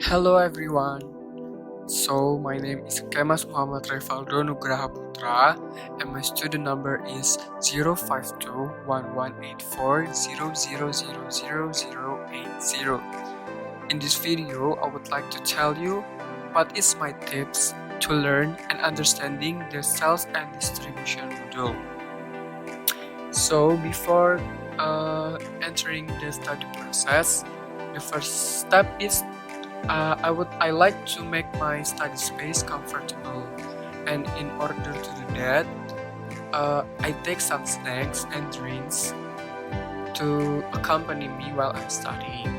Hello everyone. So my name is Kemas Muhammad Revaldo Nugraha Putra and my student number is 05211840000080. In this video, I would like to tell you what is my tips to learn and understanding the sales and distribution module. So before entering the study process, the first step is I like to make my study space comfortable, and in order to do that, I take some snacks and drinks to accompany me while I'm studying.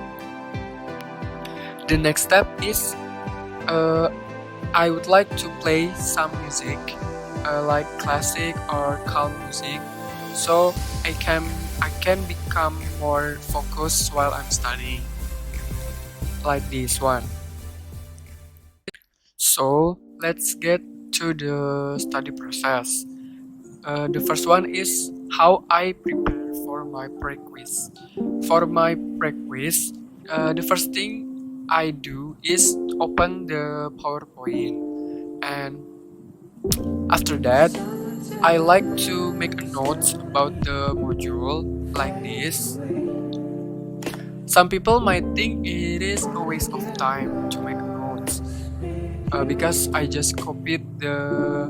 The next step is I would like to play some music, like classic or calm music, so I can become more focused while I'm studying, like this one. So let's get to the study process. The first one is how I prepare for my pre-quiz. For my pre-quiz, the first thing I do is open the PowerPoint, and after that, I like to make a notes about the module like this. Some people might think it is a waste of time to make notes because I just copied the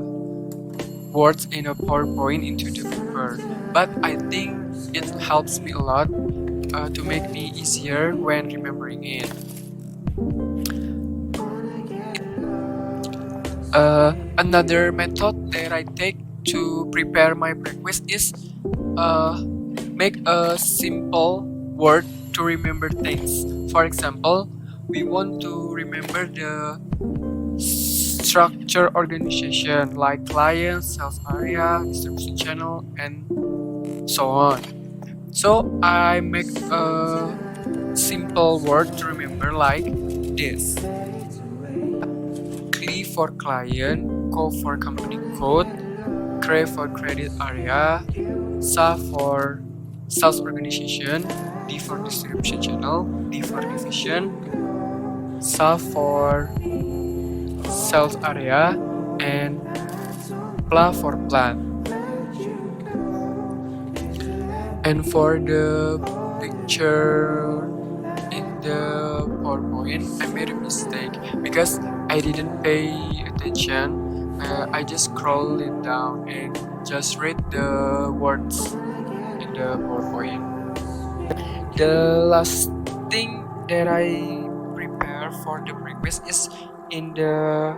words in a PowerPoint into the paper, but I think it helps me a lot to make me easier when remembering it. Another method that I take to prepare my pre-quiz is make a simple word to remember things. For example, we want to remember the structure organization like client, sales area, distribution channel, and so on. So I make a simple word to remember like this: CLI for client, CO for company code, CRE for credit area, SA for sales organization, D for distribution channel, D for division, SA for sales area, and PLA for plant. And for the picture in the PowerPoint, I made a mistake because I didn't pay attention. I just scroll it down and just read the words in the PowerPoint. The last thing that I prepare for the pre-quiz is in the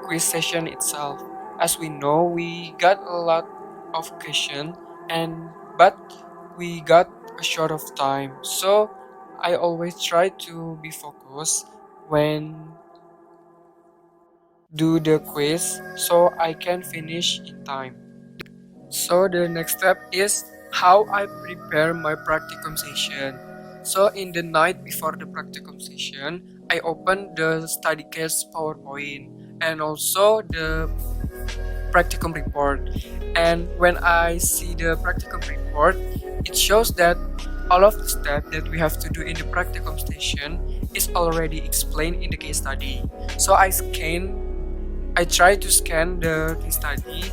quiz session itself. As we know, we got a lot of questions, but we got a short of time. So I always try to be focused when do the quiz so I can finish in time. So the next step is how I prepare my practicum session. So in the night before the practicum session, I open the study case PowerPoint and also the practicum report. And when I see the practicum report, it shows that all of the steps that we have to do in the practicum station is already explained in the case study. So I try to scan the case study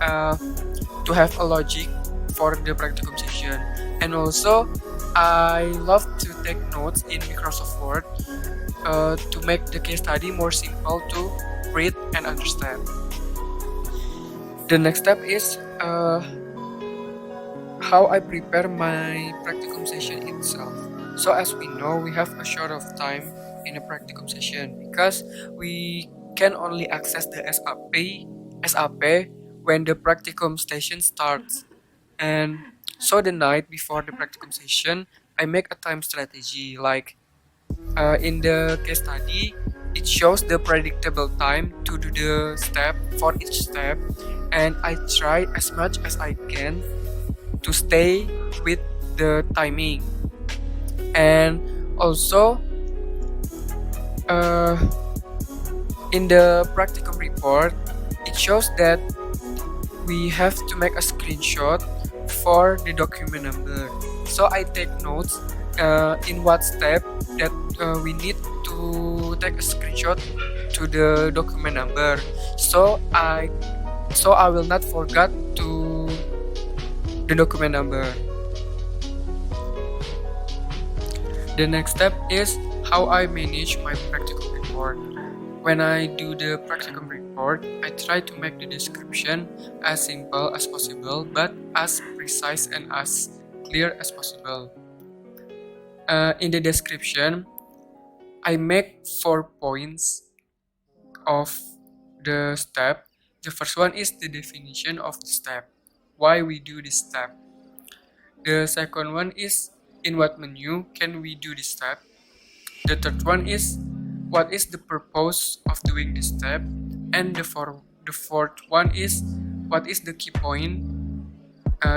to have a logic for the practicum session. And also, I love to take notes in Microsoft Word to make the case study more simple to read and understand. The next step is how I prepare my practicum session itself. So as we know, we have a short of time in a practicum session because we can only access the SAP when the practicum session starts. And so the night before the practicum session, I make a time strategy like in the case study, it shows the predictable time to do the step for each step, and I try as much as I can to stay with the timing. And also in the practicum report, it shows that we have to make a screenshot for the document number. So I take notes in what step that we need to take a screenshot to the document number, so I will not forget to the document number. The next step is how I manage my practicum report. When I do the practicum report, I try to make the description as simple as possible but as precise and as clear as possible. In the description, I make 4 points of the step. The first one is the definition of the step, why we do this step. The second one is in what menu can we do this step. The third one is what is the purpose of doing this step, and the fourth one is what is the key point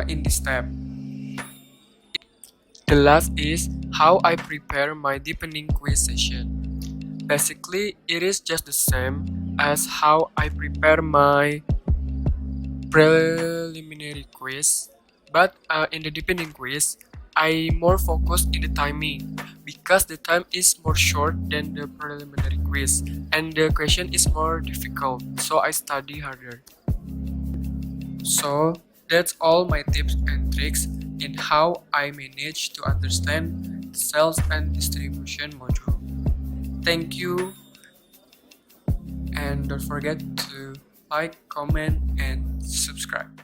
in this step. The last is how I prepare my deepening quiz session. Basically, it is just the same as how I prepare my preliminary quiz, but in the deepening quiz, I more focused in the timing because the time is more short than the preliminary quiz and the question is more difficult, so I study harder. So that's all my tips and tricks in how I manage to understand the sales and distribution module. Thank you, and don't forget to like, comment, and subscribe.